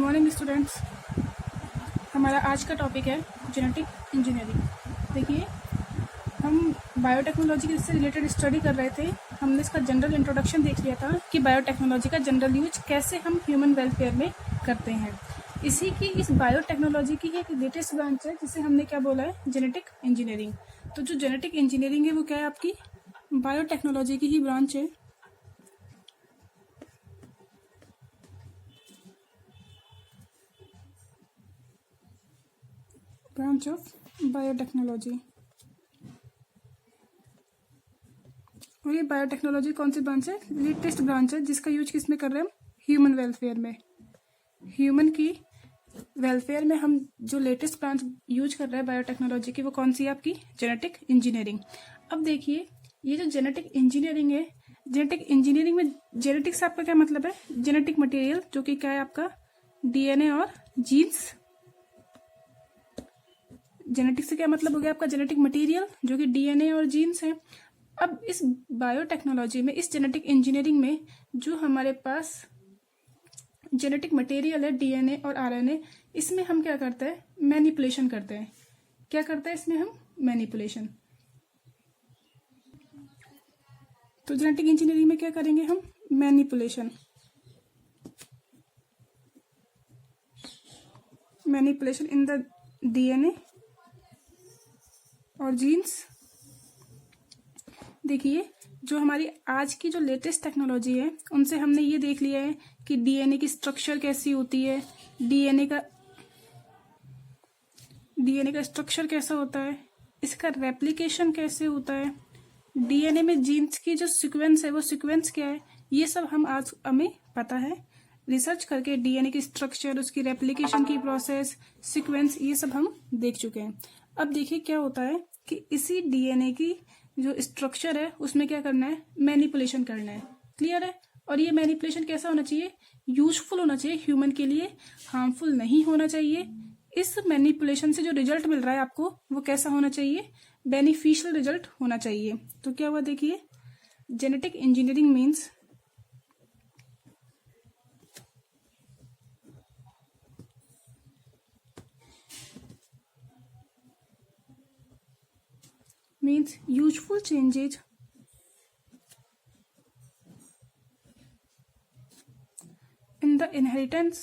Morning students. हमारा आज का टॉपिक है जेनेटिक इंजीनियरिंग। देखिए, हम बायोटेक्नोलॉजी से रिलेटेड स्टडी कर रहे थे। हमने इसका जनरल इंट्रोडक्शन देख लिया था कि बायोटेक्नोलॉजी का जनरल यूज कैसे हम ह्यूमन वेलफेयर में करते हैं। इसी की इस बायोटेक्नोलॉजी की एक लेटेस्ट ब्रांच है जिसे हमने क्या बोला है, जेनेटिक इंजीनियरिंग। तो जो जेनेटिक इंजीनियरिंग है वो क्या है, आपकी बायोटेक्नोलॉजी की ही ब्रांच है। Branch of biotechnology. और ये बायोटेक्नोलॉजी कौन सी ब्रांच है? लेटेस्ट ब्रांच है जिसका यूज किस में कर रहे हैं हम? ह्यूमन वेलफेयर में। ह्यूमन की वेलफेयर में हम जो लेटेस्ट ब्रांच यूज कर रहे हैं बायोटेक्नोलॉजी की, वो कौन सी है? आपकी जेनेटिक इंजीनियरिंग। अब देखिए, ये जो जेनेटिक इंजीनियरिंग है, जेनेटिक इंजीनियरिंग में जेनेटिक्स से आपका क्या मतलब है? जेनेटिक मटेरियल, जो कि क्या है आपका? डीएनए और जीन्स। जेनेटिक्स से क्या मतलब हो गया आपका? जेनेटिक मटेरियल, जो कि डीएनए और जीन्स है। अब इस बायोटेक्नोलॉजी में, इस जेनेटिक इंजीनियरिंग में जो हमारे पास जेनेटिक मटेरियल है, डीएनए और आरएनए, इसमें हम क्या करते हैं? मैनिपुलेशन करते हैं। क्या करते हैं इसमें हम? मैनिपुलेशन। तो जेनेटिक इंजीनियरिंग में क्या करेंगे हम? Manipulation. Manipulation in the DNA और जीन्स। देखिए, जो हमारी आज की जो लेटेस्ट टेक्नोलॉजी है, उनसे हमने ये देख लिया है कि डीएनए की स्ट्रक्चर कैसी होती है, डीएनए का स्ट्रक्चर कैसा होता है, इसका रेप्लिकेशन कैसे होता है, डीएनए में जीन्स की जो सीक्वेंस है वो सीक्वेंस क्या है, ये सब हम आज हमें पता है। रिसर्च करके डीएनए की स्ट्रक्चर, उसकी रेप्लिकेशन की प्रोसेस, सीक्वेंस, ये सब हम देख चुके हैं। अब देखिए क्या होता है कि इसी डीएनए की जो स्ट्रक्चर है उसमें क्या करना है? मैनिपुलेशन करना है। क्लियर है? और ये मैनिपुलेशन कैसा होना चाहिए? यूजफुल होना चाहिए, ह्यूमन के लिए हार्मफुल नहीं होना चाहिए। इस मैनिपुलेशन से जो रिजल्ट मिल रहा है आपको, वो कैसा होना चाहिए? बेनिफिशियल रिजल्ट होना चाहिए। तो क्या हुआ, देखिए, genetic engineering means useful changes in the inheritance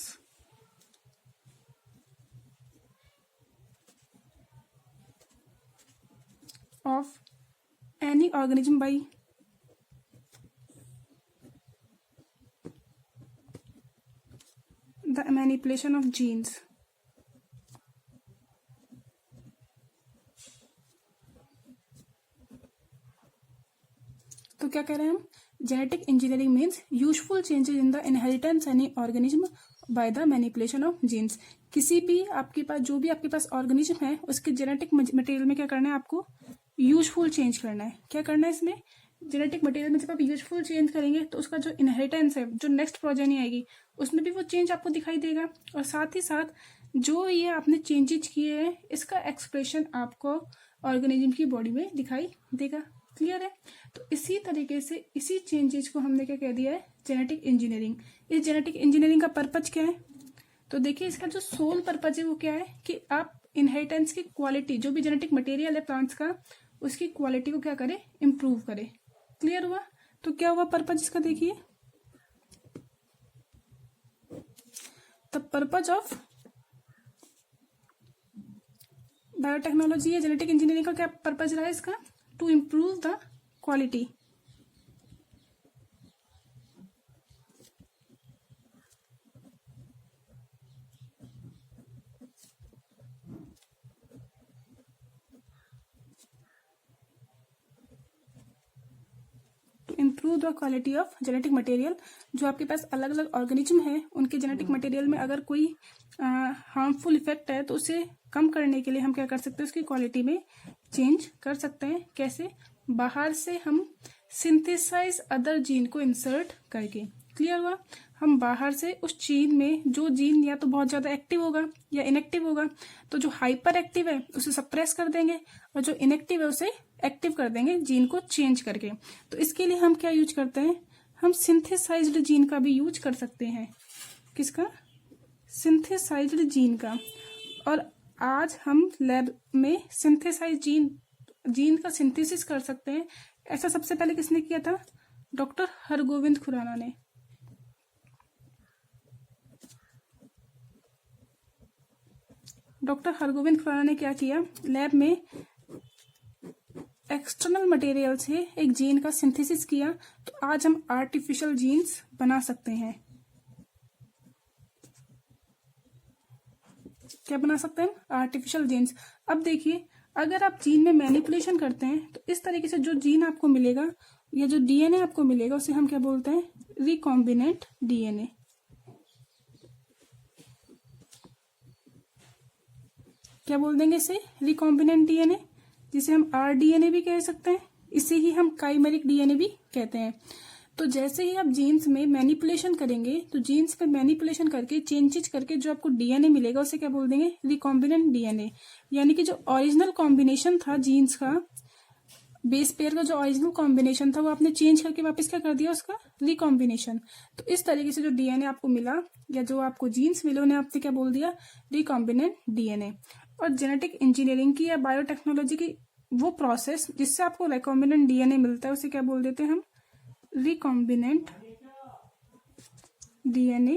of any organism by the manipulation of genes. तो क्या कह रहे हैं हम? Genetic engineering means useful changes in the inheritance any organism by the manipulation of genes. किसी भी आपके पास, जो भी आपके पास ऑर्गेनिज्म है, उसके जेनेटिक मटेरियल में क्या करना है आपको? यूजफुल चेंज करना है। क्या करना है इसमें? जेनेटिक मटेरियल में जब आप यूजफुल चेंज करेंगे तो उसका जो इनहेरिटेंस है, जो नेक्स्ट प्रोजेनी आएगी, उसमें भी वो चेंज आपको दिखाई देगा। और साथ ही साथ जो ये आपने चेंजेस किए हैं, इसका एक्सप्रेशन आपको ऑर्गेनिज्म की बॉडी में दिखाई देगा। क्लियर है? तो इसी तरीके से इसी चेंजेस को हमने क्या कह दिया है? Genetic engineering. इस जेनेटिक इंजीनियरिंग का पर्पज क्या है? तो देखिए, इसका जो सोल पर्पज है वो क्या है कि आप इनहेरिटेंस की क्वालिटी, जो भी जेनेटिक मटेरियल है प्लांट्स का, उसकी क्वालिटी को क्या करे? इम्प्रूव करे। क्लियर हुआ? तो क्या हुआ पर्पज इसका? देखिए, द पर्पज ऑफ बायोटेक्नोलॉजी या जेनेटिक इंजीनियरिंग का क्या पर्पज रहा है इसका? To improve the quality improve the quality of genetic material. जो आपके पास अलग अलग ऑर्गेनिज्म है, उनके जेनेटिक मटेरियल में अगर कोई हार्मफुल इफेक्ट है तो उसे कम करने के लिए हम क्या कर सकते हैं? उसकी क्वालिटी में चेंज कर सकते हैं। कैसे? बाहर से हम सिंथेसाइज अदर जीन को इंसर्ट करके। क्लियर हुआ? हम बाहर से उस जीन में, जो जीन या तो बहुत ज्यादा एक्टिव होगा या इनएक्टिव होगा, तो जो हाइपर एक्टिव है उसे सप्रेस कर देंगे और जो इनएक्टिव है उसे एक्टिव कर देंगे, जीन को चेंज करके। तो इसके लिए हम क्या यूज करते हैं? हम सिंथेसाइज्ड जीन का भी यूज कर सकते हैं। किसका? सिंथेसाइज्ड जीन का। और आज हम लैब में सिंथेसाइज जीन का सिंथेसिस कर सकते हैं। ऐसा सबसे पहले किसने किया था? डॉक्टर हरगोविंद खुराना ने। डॉक्टर हरगोविंद खुराना ने क्या किया? लैब में एक्सटर्नल मटेरियल से एक जीन का सिंथेसिस किया। तो आज हम आर्टिफिशियल जीन्स बना सकते हैं। क्या बना सकते हैं? Artificial genes. अब देखिए, अगर आप जीन में मैनिपुलेशन करते हैं तो इस तरीके से जो जीन आपको मिलेगा या जो डीएनए आपको मिलेगा उसे हम क्या बोलते हैं? Recombinant DNA. क्या बोल देंगे इसे? रिकॉम्बिनेंट डीएनए, जिसे हम आरडीएनए भी कह सकते हैं। इसे ही हम काइमेरिक डीएनए भी कहते हैं। तो जैसे ही आप जीन्स में मैनिपुलेशन करेंगे तो जीन्स पे मैनिपुलेशन करके चेंजेज करके जो आपको डीएनए मिलेगा उसे क्या बोल देंगे? Recombinant DNA. यानी कि जो ओरिजिनल कॉम्बिनेशन था जीन्स का, बेस पेयर का जो ओरिजिनल कॉम्बिनेशन था वो आपने चेंज करके वापस क्या कर दिया? उसका रिकॉम्बिनेशन। तो इस तरीके से जो डीएनए आपको मिला या जो आपको जीन्स मिले उन्हें आपने क्या बोल दिया? Recombinant DNA. और जेनेटिक इंजीनियरिंग की या बायोटेक्नोलॉजी की वो प्रोसेस जिससे आपको रिकॉम्बिनेंट डीएनए मिलता है उसे क्या बोल देते हैं हम? Recombinant DNA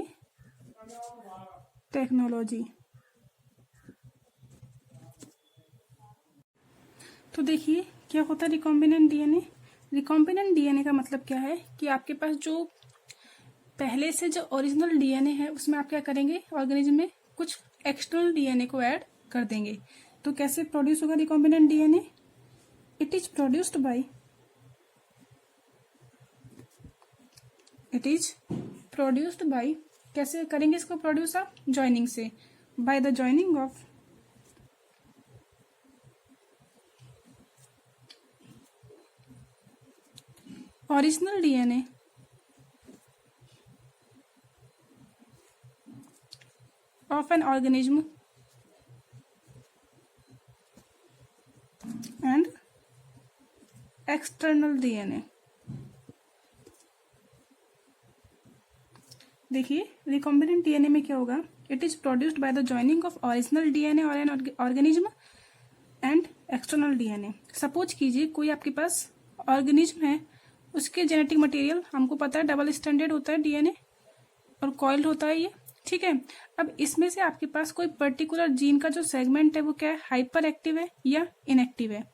technology. तो देखिए क्या होता है रिकॉम्बिनेंट डीएनए। रिकॉम्बिनेंट डीएनए का मतलब क्या है कि आपके पास जो पहले से जो ओरिजिनल डीएनए है उसमें आप क्या करेंगे? ऑर्गेनिज्म में कुछ एक्सटर्नल डीएनए को ऐड कर देंगे। तो कैसे प्रोड्यूस होगा recombinant DNA? It is produced by कैसे करेंगे इसको प्रोड्यूस आप? ज्वाइनिंग से, by the joining of original DNA of an organism and external DNA. देखिए रिकॉम्बिनेंट डीएनए में क्या होगा? It is produced by the joining of original DNA और an organism and external DNA. Suppose कीजिए कोई आपके पास ऑर्गेनिज्म है, उसके जेनेटिक मटेरियल हमको पता है डबल स्टैंडर्ड होता है डीएनए और कॉइल्ड होता है ये, ठीक है। अब इसमें से आपके पास कोई पर्टिकुलर जीन का जो सेगमेंट है वो क्या है? हाइपर एक्टिव है या इनएक्टिव है?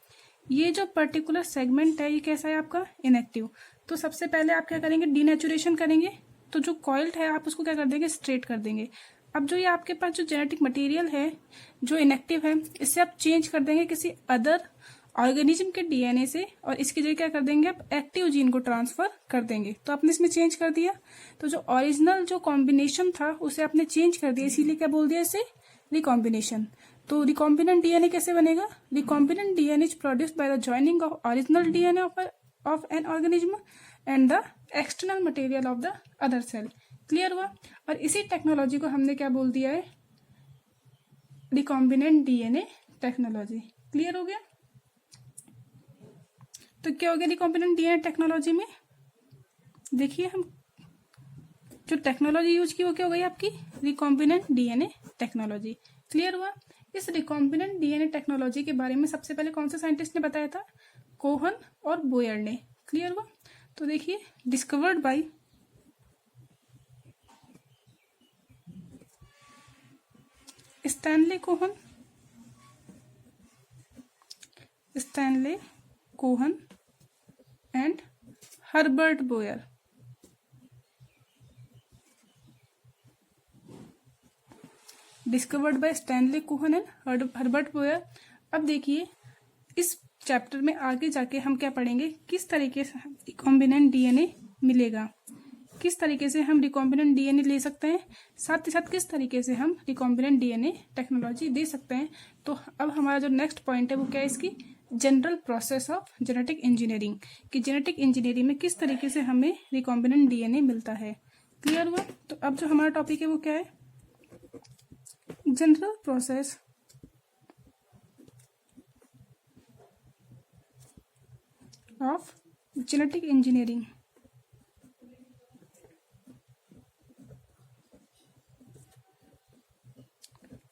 ये जो पर्टिकुलर सेगमेंट है ये कैसा है आपका? इनएक्टिव। तो सबसे पहले आप क्या करेंगे? डीनेचुरेशन करेंगे। तो जो कॉइल्ड है आप उसको क्या कर देंगे? स्ट्रेट कर देंगे। अब जो ये आपके पास जो जेनेटिक मटेरियल है जो इनएक्टिव है इससे आप चेंज कर देंगे किसी अदर ऑर्गेनिज्म के डीएनए से और इसकी जगह क्या कर देंगे? आप एक्टिव जीन को ट्रांसफर कर देंगे। तो आपने इसमें चेंज कर दिया। तो जो ओरिजिनल जो कॉम्बिनेशन था उसे आपने चेंज कर दिया, इसीलिए क्या बोल दिया इसे? रिकॉम्बिनेशन। तो रिकॉम्बिनेंट डीएनए कैसे बनेगा? Recombinant DNA is produced by the joining of original DNA of an organism and the external material of the other cell. Clear हुआ? और इसी टेक्नोलॉजी को हमने क्या बोल दिया है? Recombinant DNA technology. क्लियर हो गया? तो क्या हो गया रिकॉम्बिनेंट डीएनए टेक्नोलॉजी में? देखिए हम जो टेक्नोलॉजी यूज की वो क्या हो गई आपकी? Recombinant DNA technology. क्लियर हुआ? इस रिकॉम्बिनेंट डीएनए टेक्नोलॉजी के बारे में सबसे पहले कौन से साइंटिस्ट ने बताया था? कोहन और बोयर ने। क्लियर हुआ? तो देखिए discovered by Stanley Cohen and Herbert Boyer. Discovered by Stanley Cohen and Herbert Boyer. अब देखिए इस चैप्टर में आगे जाके हम क्या पढ़ेंगे? किस तरीके से रिकॉम्बिनेंट डीएनए मिलेगा, किस तरीके से हम रिकॉम्बिनेंट डीएनए ले सकते हैं, साथ ही साथ किस तरीके से हम रिकॉम्बिनेंट डीएनए टेक्नोलॉजी दे सकते हैं। तो अब हमारा जो नेक्स्ट पॉइंट है वो क्या है? इसकी general process of genetic engineering, कि जेनेटिक इंजीनियरिंग में किस तरीके से हमें रिकॉम्बिनेंट डीएनए मिलता है। क्लियर हुआ? तो अब जो हमारा टॉपिक है वो क्या है? General process of genetic engineering.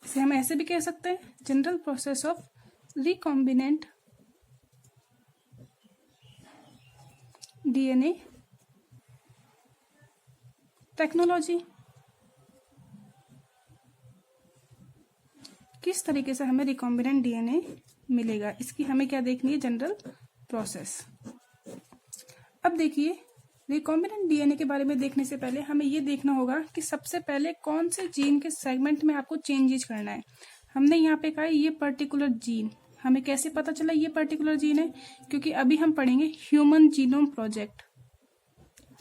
इसे हम ऐसे भी कह सकते हैं, general process of recombinant DNA technology. किस तरीके से हमें रिकॉम्बिनेंट डीएनए मिलेगा, इसकी हमें क्या देखनी है, जनरल प्रोसेस। अब देखिए, रिकॉम्बिनेंट डीएनए के बारे में देखने से पहले हमें ये देखना होगा कि सबसे पहले कौन से जीन के सेगमेंट में आपको चेंजेस करना है। हमने यहाँ पे कहा ये पर्टिकुलर जीन, हमें कैसे पता चला ये पर्टिकुलर जीन है, क्योंकि अभी हम पढ़ेंगे ह्यूमन जीनोम प्रोजेक्ट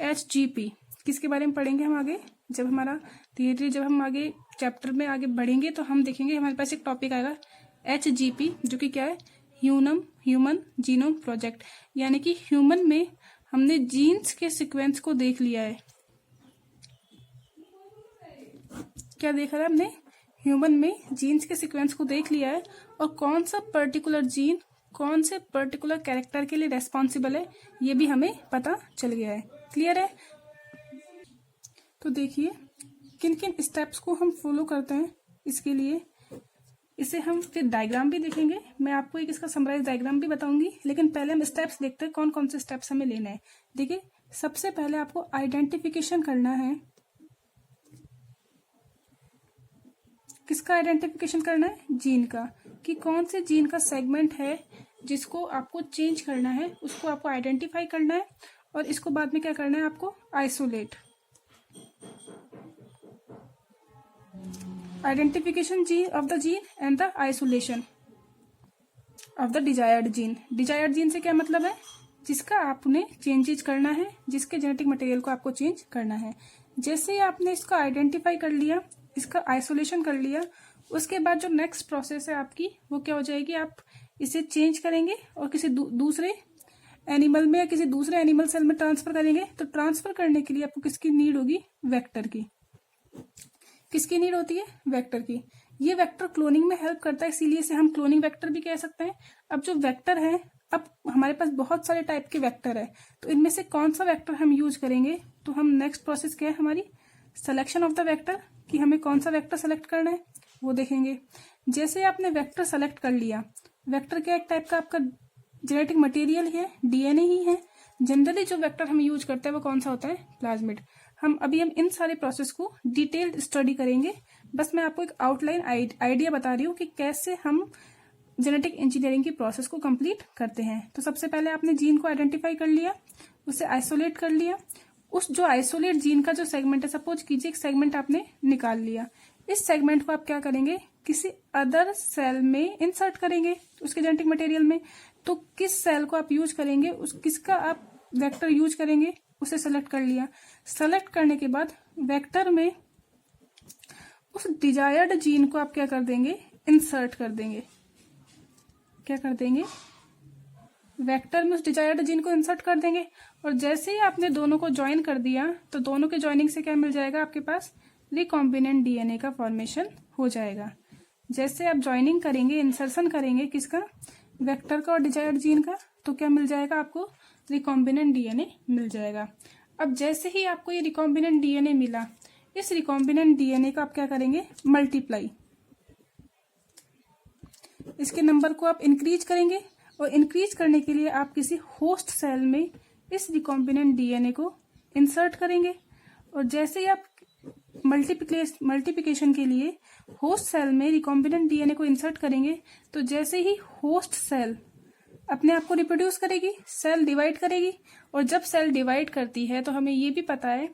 HGP। किसके बारे में पढ़ेंगे हम आगे, जब हमारा धीरे धीरे जब हम आगे चैप्टर में आगे बढ़ेंगे तो हम देखेंगे हमारे पास एक टॉपिक आएगा HGP, जो कि क्या है, ह्यूमन जीनोम प्रोजेक्ट। यानी कि ह्यूमन में हमने जीन्स के सीक्वेंस को देख लिया है। क्या देखा है हमने, ह्यूमन में जीन्स के सीक्वेंस को देख लिया है, और कौन सा पर्टिकुलर जीन कौन से पर्टिकुलर कैरेक्टर के लिए रेस्पॉन्सिबल है ये भी हमें पता चल गया है। क्लियर है। तो देखिए किन किन स्टेप्स को हम फॉलो करते हैं इसके लिए, इसे हम फिर डायग्राम भी देखेंगे, मैं आपको एक इसका समराइज डायग्राम भी बताऊंगी, लेकिन पहले हम स्टेप्स देखते हैं कौन कौन से स्टेप्स हमें लेने हैं। देखिए, सबसे पहले आपको आइडेंटिफिकेशन करना है। किसका आइडेंटिफिकेशन करना है, जीन का, कि कौन से जीन का सेगमेंट है जिसको आपको चेंज करना है, उसको आपको आइडेंटिफाई करना है, और इसको बाद में क्या करना है, आपको isolate. Identification gene of the gene and the isolation of the desired gene. Desired gene से क्या मतलब है, जिसका आपने चेंजेस करना है, जिसके जेनेटिक मटेरियल को आपको चेंज करना है। जैसे ही आपने इसको आइडेंटिफाई कर लिया, इसका आइसोलेशन कर लिया, उसके बाद जो नेक्स्ट प्रोसेस है आपकी वो क्या हो जाएगी, आप इसे चेंज करेंगे और किसी दूसरे एनिमल में या किसी दूसरे एनिमल सेल में ट्रांसफर करेंगे। तो ट्रांसफर करने के लिए आपको किसकी नीड होगी, वेक्टर की। किसकी नीड होती है, वेक्टर की। ये वेक्टर क्लोनिंग में हेल्प करता है, इसीलिए इसे हम क्लोनिंग वेक्टर भी कह सकते हैं। अब जो वेक्टर है, अब हमारे पास बहुत सारे टाइप के वेक्टर है, तो इनमें से कौन सा वेक्टर हम यूज करेंगे, तो हम नेक्स्ट प्रोसेस क्या है हमारी, सिलेक्शन ऑफ द वेक्टर, कि हमें कौन सा वेक्टर सेलेक्ट करना है वो देखेंगे। जैसे आपने वेक्टर सेलेक्ट कर लिया, वेक्टर क्या एक टाइप का आपका जेनेटिक मटेरियल है, डीएनए ही है। जनरली जो वेक्टर हम यूज करते हैं वो कौन सा होता है, प्लाज्मिड। हम इन सारे प्रोसेस को डिटेल्ड स्टडी करेंगे। बस मैं आपको एक आउटलाइन आइडिया बता रही हूँ कि कैसे हम जेनेटिक इंजीनियरिंग की प्रोसेस को कंप्लीट करते हैं। तो सबसे पहले आपने जीन को आइडेंटिफाई कर लिया, उसे आइसोलेट कर लिया। उस जो आइसोलेट जीन का जो सेगमेंट है, सपोज कीजिए एक सेगमेंट आपने निकाल लिया, इस सेगमेंट को आप क्या करेंगे, किसी अदर सेल में इंसर्ट करेंगे उसके जेनेटिक मटेरियल में। तो किस सेल को आप यूज करेंगे, किसका आप वेक्टर यूज करेंगे, उसे सेलेक्ट कर लिया। सेलेक्ट करने के बाद वेक्टर में उस डिजायर्ड जीन को आप क्या कर देंगे, इंसर्ट कर देंगे। क्या कर देंगे, वेक्टर में उस डिजायर्ड जीन को इंसर्ट कर देंगे। और जैसे ही आपने दोनों को ज्वाइन कर दिया, तो दोनों के ज्वाइनिंग से क्या मिल जाएगा, आपके पास रिकॉम्बिनेंट डीएनए का फॉर्मेशन हो जाएगा। जैसे आप ज्वाइनिंग करेंगे, इंसर्शन करेंगे किसका, वेक्टर का और डिजायर्ड जीन का, तो क्या मिल जाएगा, आपको रिकॉम्बिनेंट डीएनए मिल जाएगा। अब जैसे ही आपको ये रिकॉम्बिनेंट डीएनए मिला, इस रिकॉम्बिनेंट डीएनए का आप क्या करेंगे, मल्टीप्लाई, इसके नंबर को आप इंक्रीज करेंगे। और इंक्रीज करने के लिए आप किसी होस्ट सेल में इस रिकॉम्बिनेंट डीएनए को इंसर्ट करेंगे। और जैसे ही आप मल्टीप्लिकेशन के लिए होस्ट सेल में रिकॉम्बिनेंट डीएनए को इंसर्ट करेंगे, तो जैसे ही होस्ट सेल अपने आप को रिप्रोड्यूस करेगी, सेल डिवाइड करेगी। और जब सेल डिवाइड करती है, तो हमें ये भी पता है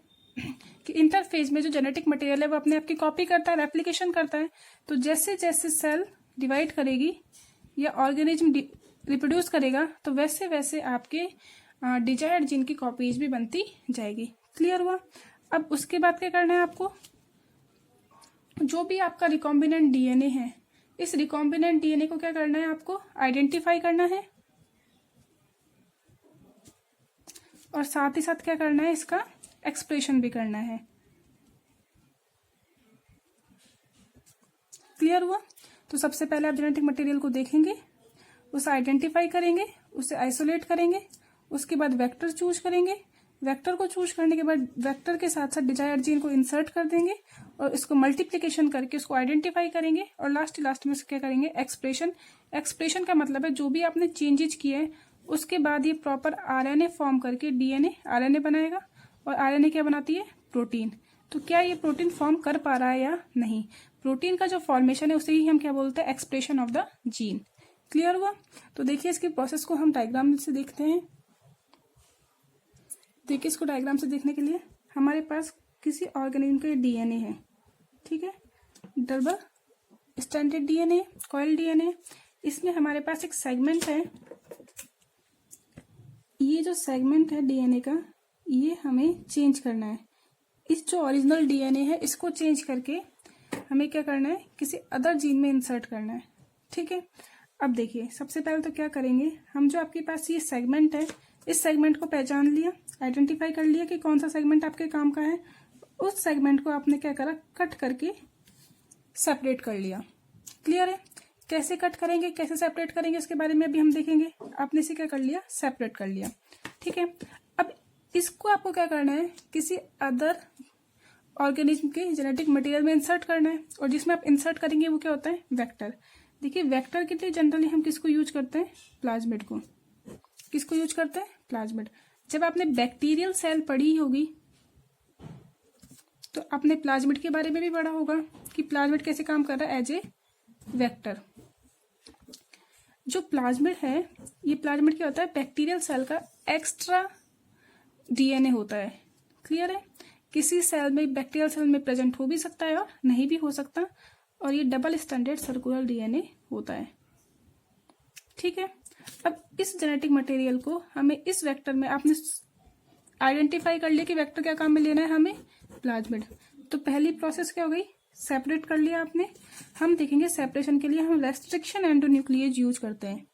कि इंटरफेज में जो जेनेटिक मटेरियल है वो अपने आप की कॉपी करता है, रेप्लिकेशन करता है। तो जैसे जैसे सेल डिवाइड करेगी या ऑर्गेनिज्म रिप्रोड्यूस करेगा, तो वैसे वैसे आपके डिजायर्ड जीन की कॉपीज भी बनती जाएगी। क्लियर हुआ। अब उसके बाद क्या करना है आपको, जो भी आपका रिकॉम्बिनेंट डीएनए है, इस रिकॉम्बिनेंट डीएनए को क्या करना है, आपको आइडेंटिफाई करना है, और साथ ही साथ क्या करना है, इसका एक्सप्रेशन भी करना है। क्लियर हुआ। तो सबसे पहले आप जेनेटिक मटेरियल को देखेंगे, उसे आइडेंटिफाई करेंगे, उसे आइसोलेट करेंगे, उसके बाद वेक्टर चूज करेंगे, वेक्टर को चूज करने के बाद वेक्टर के साथ साथ डिजायर्ड जीन को इंसर्ट कर देंगे और इसको मल्टीप्लिकेशन करके उसको आइडेंटिफाई करेंगे और लास्ट में क्या करेंगे, एक्सप्रेशन का मतलब है जो भी आपने चेंजेस किए हैं उसके बाद ये प्रॉपर आरएनए फॉर्म करके डीएनए आरएनए बनाएगा और आरएनए क्या बनाती है, प्रोटीन। तो क्या ये प्रोटीन फॉर्म कर पा रहा है या नहीं, प्रोटीन का जो फॉर्मेशन है उसे ही हम क्या बोलते हैं, expression of the gene. Clear हुआ। तो देखिए इसके प्रोसेस को हम डायग्राम से देखते हैं। देखिए इसको डायग्राम से देखने के लिए हमारे पास किसी ऑर्गेनिज्म का डीएनए है, ठीक है, double stranded DNA, coil DNA. इसमें हमारे पास एक सेगमेंट है, ये जो सेगमेंट है डीएनए का ये हमें चेंज करना है। इस जो ओरिजिनल डीएनए है इसको चेंज करके हमें क्या करना है, किसी अदर जीन में इंसर्ट करना है, ठीक है। अब देखिए सबसे पहले तो क्या करेंगे हम, जो आपके पास ये सेगमेंट है इस सेगमेंट को पहचान लिया, आइडेंटिफाई कर लिया कि कौन सा सेगमेंट आपके काम का है, उस सेगमेंट को आपने क्या करा, कट करके सेपरेट कर लिया। क्लियर है। कैसे कट करेंगे, कैसे सेपरेट करेंगे उसके बारे में अभी हम देखेंगे। आपने इसे क्या कर लिया, सेपरेट कर लिया, ठीक है। अब इसको आपको क्या करना है, किसी अदर ऑर्गेनिज्म के जेनेटिक मटेरियल में इंसर्ट करना है और जिसमें आप इंसर्ट करेंगे वो क्या होता है, वेक्टर। देखिए वेक्टर के लिए जनरली हम किसको यूज करते हैं, प्लाज्मिड को। किसको यूज करते हैं, प्लाज्मिड। जब आपने बैक्टीरियल सेल पढ़ी होगी तो आपने प्लाज्मिड के बारे में भी पढ़ा होगा कि प्लाज्मिड कैसे काम कर रहा है एज ए वेक्टर। जो प्लाज्मिड है ये प्लाज्मिड क्या होता है, बैक्टीरियल सेल का एक्स्ट्रा डीएनए होता है। क्लियर है। किसी सेल में, बैक्टीरियल सेल में प्रेजेंट हो भी सकता है और नहीं भी हो सकता, और ये डबल स्टैंडर्ड सर्कुलर डीएनए होता है, ठीक है। अब इस जेनेटिक मटेरियल को हमें इस वेक्टर में, आपने आइडेंटिफाई कर लिया कि वेक्टर क्या काम में लेना है हमें, प्लाज्मिड। तो पहली प्रोसेस क्या हो गई, सेपरेट कर लिया आपने। हम देखेंगे सेपरेशन के लिए हम रेस्ट्रिक्शन एंडोन्यूक्लिएज यूज करते हैं।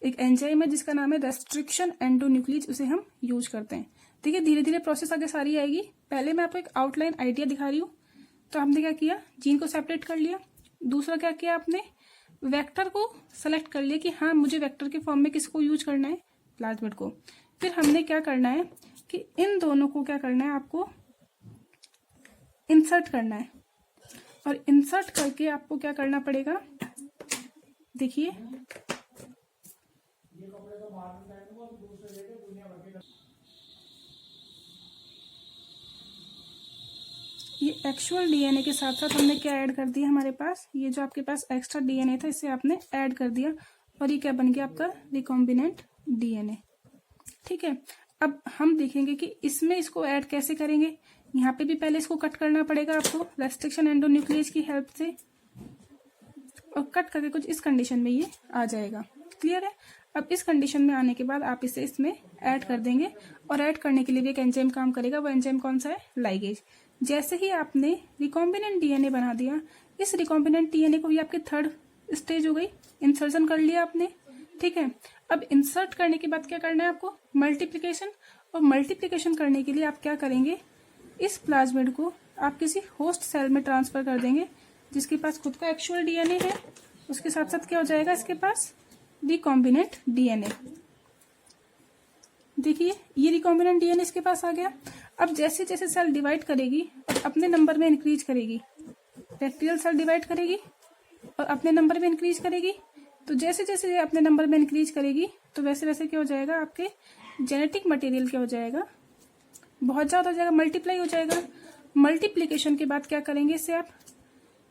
एक एंजाइम है जिसका नाम है रेस्ट्रिक्शन एंडोन्यूक्लिएज, उसे हम यूज करते हैं। देखिए धीरे धीरे प्रोसेस आगे सारी आएगी। पहले मैं आपको एक आउटलाइन आइडिया दिखा रही हूँ। तो हमने क्या किया, जीन को सेपरेट कर लिया। दूसरा क्या किया आपने, वेक्टर को सेलेक्ट कर लिया कि हाँ मुझे वेक्टर के फॉर्म में किसको यूज करना है, प्लाज्मिड को। फिर हमने क्या करना है कि इन दोनों को क्या करना है, आपको इंसर्ट करना है और इंसर्ट करके आपको क्या करना पड़ेगा, देखिए ये एक्चुअल डीएनए के साथ साथ हमने क्या ऐड कर दिया, हमारे पास ये जो आपके पास एक्स्ट्रा डीएनए था इसे आपने ऐड कर दिया और ये क्या बन गया आपका रिकॉम्बिनेंट डीएनए, ठीक है। अब हम देखेंगे कि इसमें इसको ऐड कैसे करेंगे। यहाँ पे भी पहले इसको कट करना पड़ेगा आपको रेस्ट्रिक्शन एंडोन्यूक्लिएज की हेल्प से, और कट करके कुछ इस कंडीशन में ये आ जाएगा। क्लियर है। अब इस कंडीशन में आने के बाद आप इसे इसमें ऐड कर देंगे और ऐड करने के लिए भी एक एंजाइम काम करेगा। वो एंजाइम कौन सा है, लाइगेज। जैसे ही आपने रिकॉम्बिनेंट डीएनए बना दिया, इस रिकॉम्बिनेंट डीएनए को भी आपकी थर्ड स्टेज हो गई, इंसर्शन कर लिया आपने, ठीक है। अब इंसर्ट करने के बाद क्या करना है आपको, मल्टीप्लिकेशन। और मल्टीप्लिकेशन करने के लिए आप क्या करेंगे, इस प्लाज्मिड को आप किसी होस्ट सेल में ट्रांसफर कर देंगे जिसके पास खुद का एक्चुअल डीएनए है। उसके साथ साथ क्या हो जाएगा, इसके पास रिकॉम्बिनेंट डीएनए। देखिए ये रिकॉम्बिनेंट डीएनए इसके पास आ गया। अब जैसे जैसे सेल डिवाइड करेगी और अपने नंबर में इंक्रीज करेगी, बैक्टीरियल सेल डिवाइड करेगी और अपने नंबर में इंक्रीज करेगी, तो जैसे जैसे अपने नंबर में इंक्रीज करेगी तो वैसे वैसे क्या हो जाएगा, आपके जेनेटिक मटेरियल क्या हो जाएगा, बहुत ज्यादा हो जाएगा, मल्टीप्लाई हो जाएगा। मल्टीप्लीकेशन के बाद क्या करेंगे,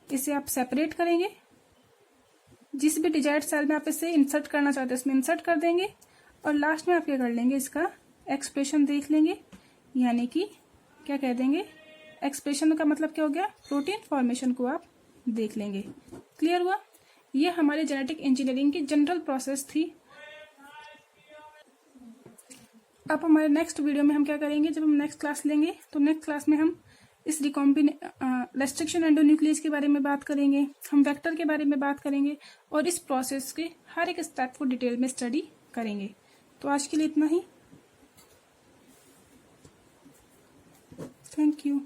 इसे आप सेपरेट करेंगे। जिस भी डिजायर्ड सेल में आप इसे इंसर्ट करना चाहते हैं उसमें इंसर्ट कर देंगे और लास्ट में आप क्या कर लेंगे, इसका एक्सप्रेशन देख लेंगे। यानी कि क्या कह देंगे, एक्सप्रेशन का मतलब क्या हो गया, प्रोटीन फॉर्मेशन को आप देख लेंगे। क्लियर हुआ। ये हमारे जेनेटिक इंजीनियरिंग की जनरल प्रोसेस थी। अब हमारे नेक्स्ट वीडियो में हम क्या करेंगे, जब हम नेक्स्ट क्लास लेंगे तो नेक्स्ट क्लास में हम इस रेस्ट्रिक्शन एंडोन्यूक्लिएज के बारे में बात करेंगे, हम वेक्टर के बारे में बात करेंगे और इस प्रोसेस के हर एक स्टेप को डिटेल में स्टडी करेंगे। तो आज के लिए इतना ही। Thank you.